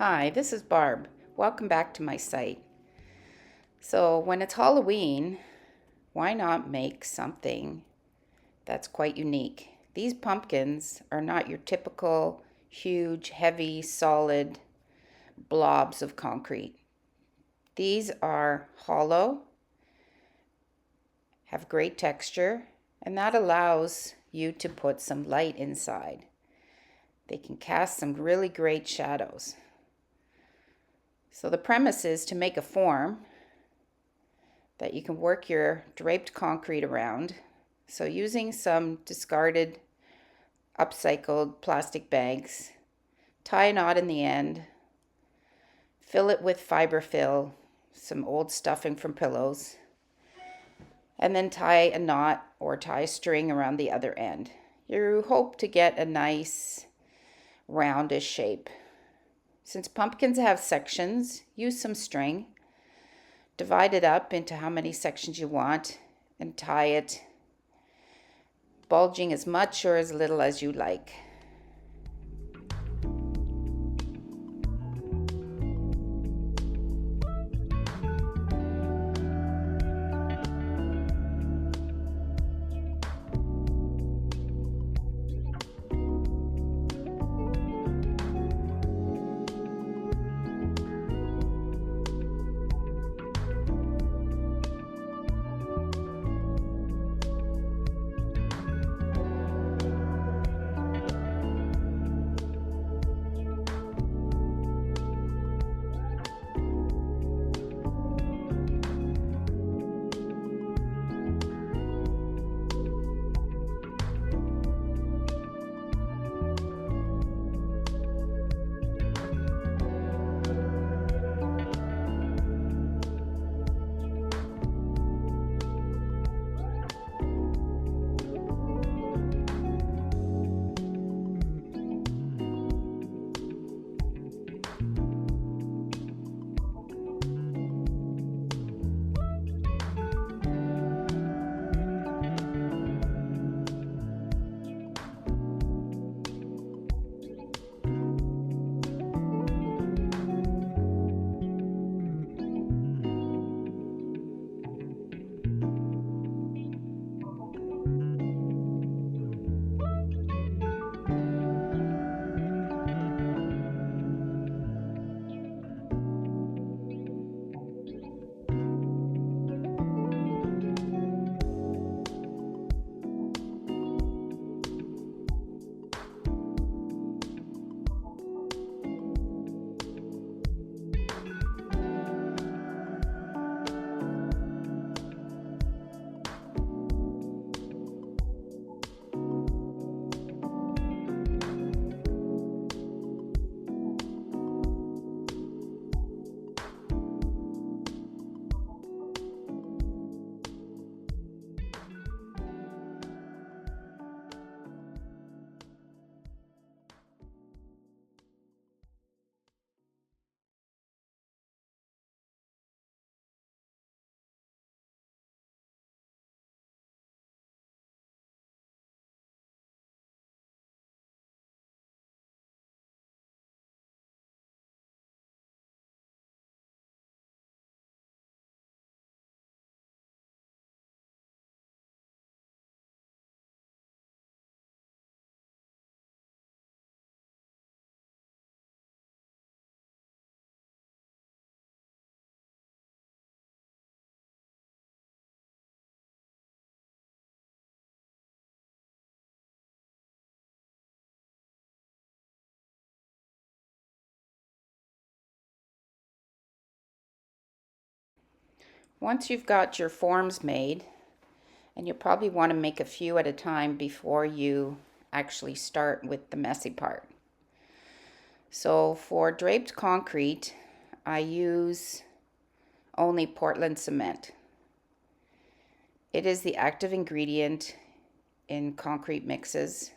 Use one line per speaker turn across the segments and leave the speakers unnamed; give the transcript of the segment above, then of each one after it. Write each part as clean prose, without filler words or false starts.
Hi, this is Barb. Welcome back to my site. So, when it's Halloween, why not make something that's quite unique? These pumpkins are not your typical huge, heavy, solid blobs of concrete. These are hollow, have great texture, and that allows you to put some light inside. They can cast some really great shadows. So the premise is to make a form that you can work your draped concrete around. So using some discarded upcycled plastic bags, tie a knot in the end, fill it with fiberfill, some old stuffing from pillows, and then tie a knot or tie a string around the other end. You hope to get a nice roundish shape. Since pumpkins have sections, use some string, divide it up into how many sections you want, and tie it, bulging as much or as little as you like. Once you've got your forms made, and you'll probably want to make a few at a time before you actually start with the messy part. So for draped concrete, I use only Portland cement. It is the active ingredient in concrete mixes.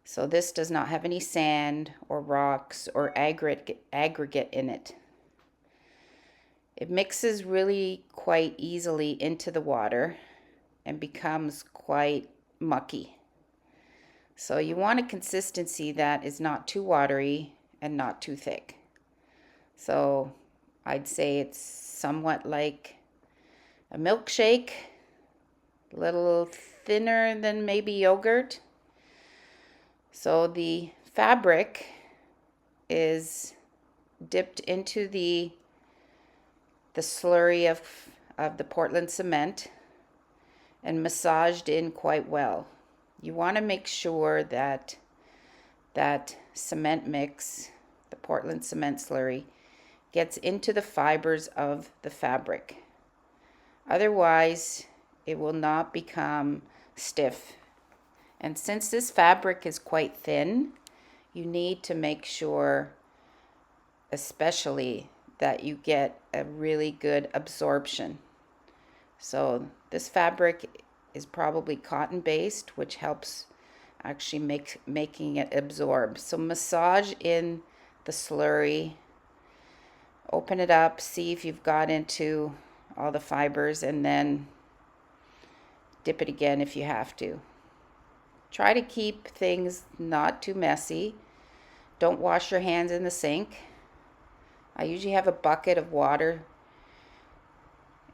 So this does not have any sand or rocks or aggregate in it. It mixes really quite easily into the water and becomes quite mucky. So you want a consistency that is not too watery and not too thick. So I'd say it's somewhat like a milkshake, a little thinner than maybe yogurt. So the fabric is dipped into the slurry of the Portland cement and massaged in quite well. You want to make sure that that cement mix, the Portland cement slurry, gets into the fibers of the fabric. Otherwise, it will not become stiff. And since this fabric is quite thin, you need to make sure, especially, that you get a really good absorption. So this fabric is probably cotton based, which helps actually making it absorb. So massage in the slurry, open it up, see if you've got into all the fibers, and then dip it again if you have to. Try to keep things not too messy. Don't wash your hands in the sink. I usually have a bucket of water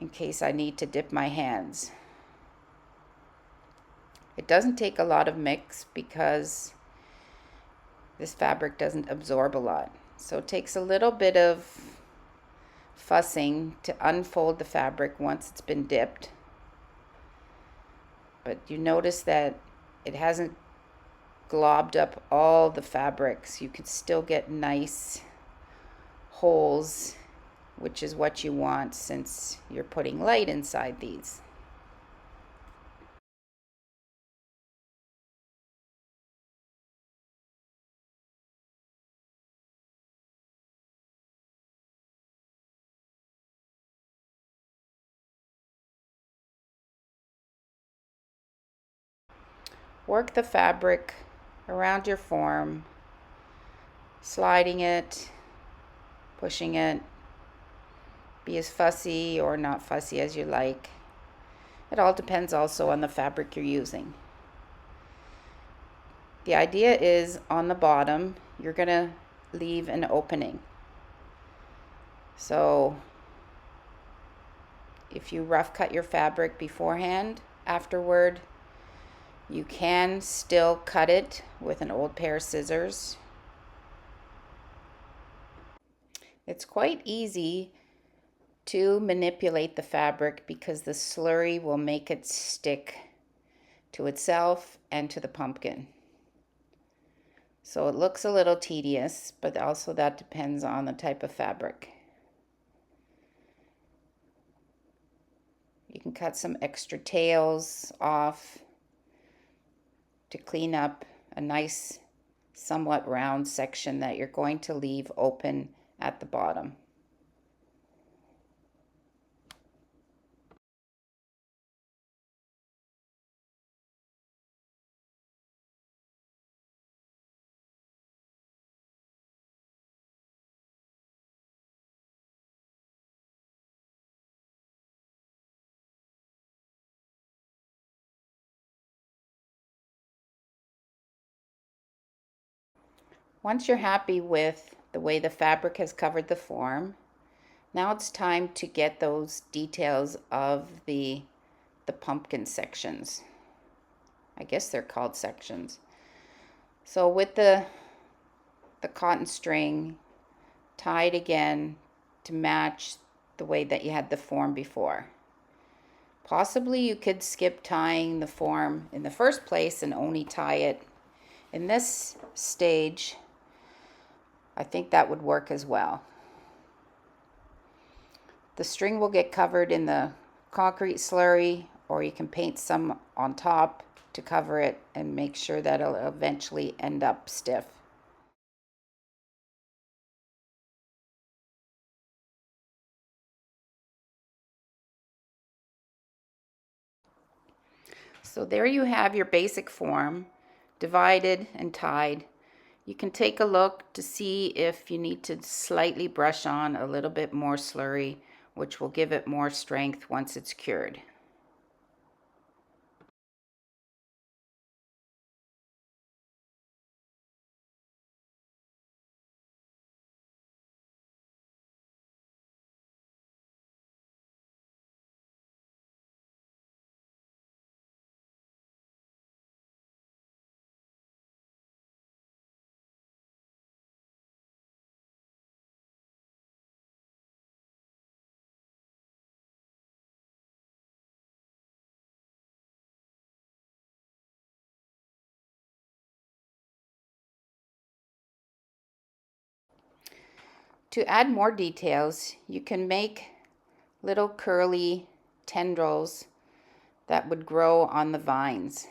in case I need to dip my hands. It doesn't take a lot of mix because this fabric doesn't absorb a lot. So it takes a little bit of fussing to unfold the fabric once it's been dipped. But you notice that it hasn't globbed up all the fabrics. You can still get nice holes, which is what you want since you're putting light inside these. Work the fabric around your form, sliding it, pushing it. Be as fussy or not fussy as you like. It all depends also on the fabric you're using. The idea is on the bottom, you're going to leave an opening. So if you rough cut your fabric beforehand, afterward, you can still cut it with an old pair of scissors. It's quite easy to manipulate the fabric because the slurry will make it stick to itself and to the pumpkin. So it looks a little tedious, but also that depends on the type of fabric. You can cut some extra tails off to clean up a nice, somewhat round section that you're going to leave open at the bottom. Once you're happy with the way the fabric has covered the form, now it's time to get those details of the pumpkin sections. I guess they're called sections. So with the cotton string tied again to match the way that you had the form before. Possibly you could skip tying the form in the first place and only tie it in this stage. I think that would work as well. The string will get covered in the concrete slurry, or you can paint some on top to cover it and make sure that it'll eventually end up stiff. So there you have your basic form, divided and tied. You can take a look to see if you need to slightly brush on a little bit more slurry, which will give it more strength once it's cured. To add more details, you can make little curly tendrils that would grow on the vines.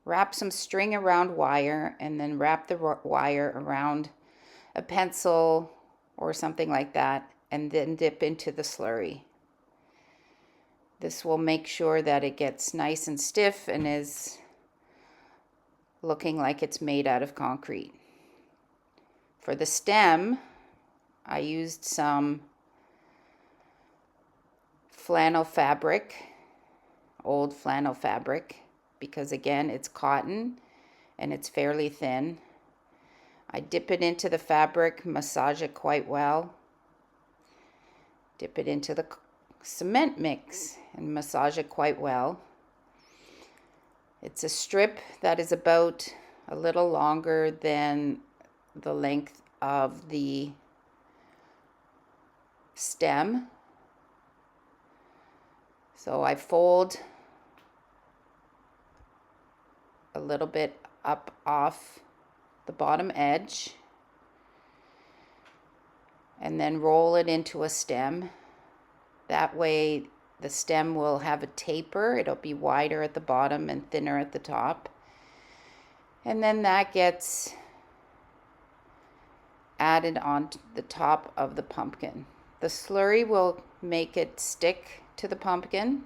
Wrap some string around wire and then wrap the wire around a pencil or something like that, and then dip into the slurry. This will make sure that it gets nice and stiff and is looking like it's made out of concrete. For the stem, I used some flannel fabric, old flannel fabric, because again it's cotton and it's fairly thin. I dip it into the fabric, massage it quite well, dip it into the cement mix and massage it quite well. It's a strip that is about a little longer than the length of the stem. So I fold a little bit up off the bottom edge and then roll it into a stem. That way the stem will have a taper. It'll be wider at the bottom and thinner at the top. And then that gets added on the top of the pumpkin. The slurry will make it stick to the pumpkin.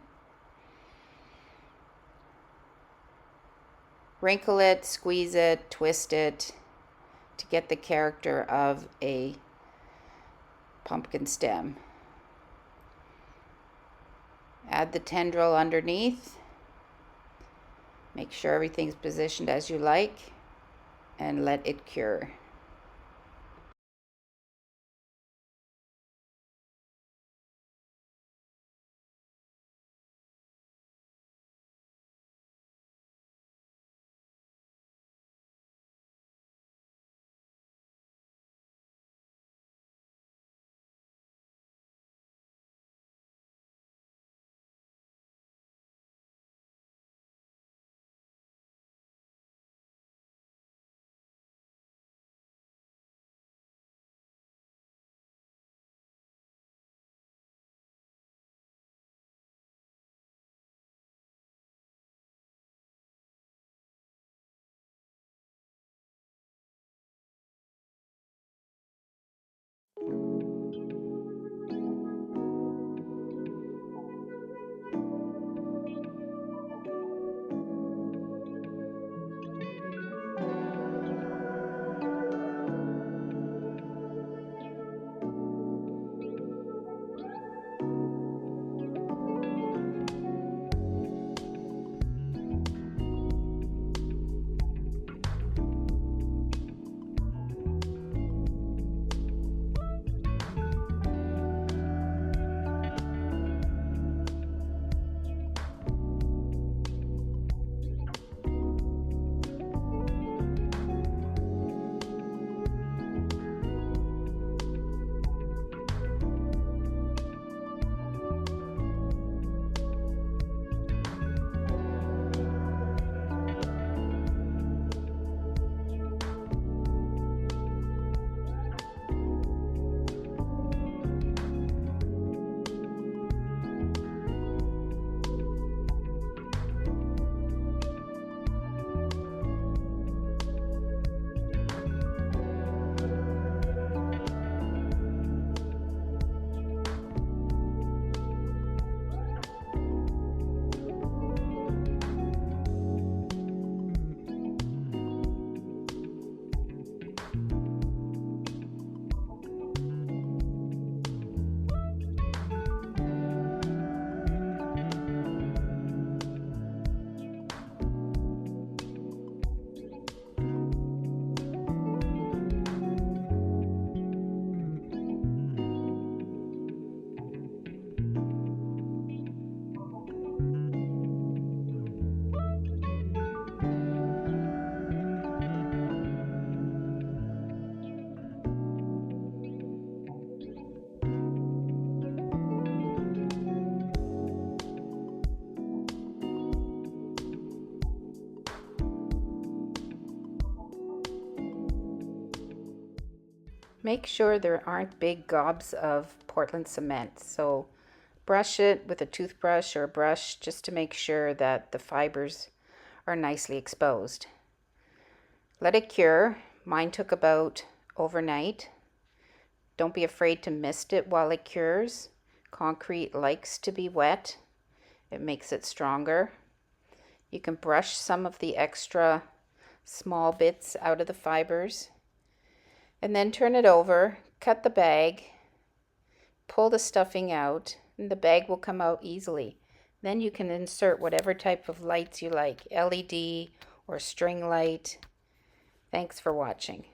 Wrinkle it, squeeze it, twist it to get the character of a pumpkin stem. Add the tendril underneath. Make sure everything's positioned as you like and let it cure. Make sure there aren't big gobs of Portland cement. So brush it with a toothbrush or a brush just to make sure that the fibers are nicely exposed. Let it cure. Mine took about overnight. Don't be afraid to mist it while it cures. Concrete likes to be wet. It makes it stronger. You can brush some of the extra small bits out of the fibers and then turn it over, cut the bag, pull the stuffing out, and the bag will come out easily. Then you can insert whatever type of lights you like, LED or string light. Thanks for watching.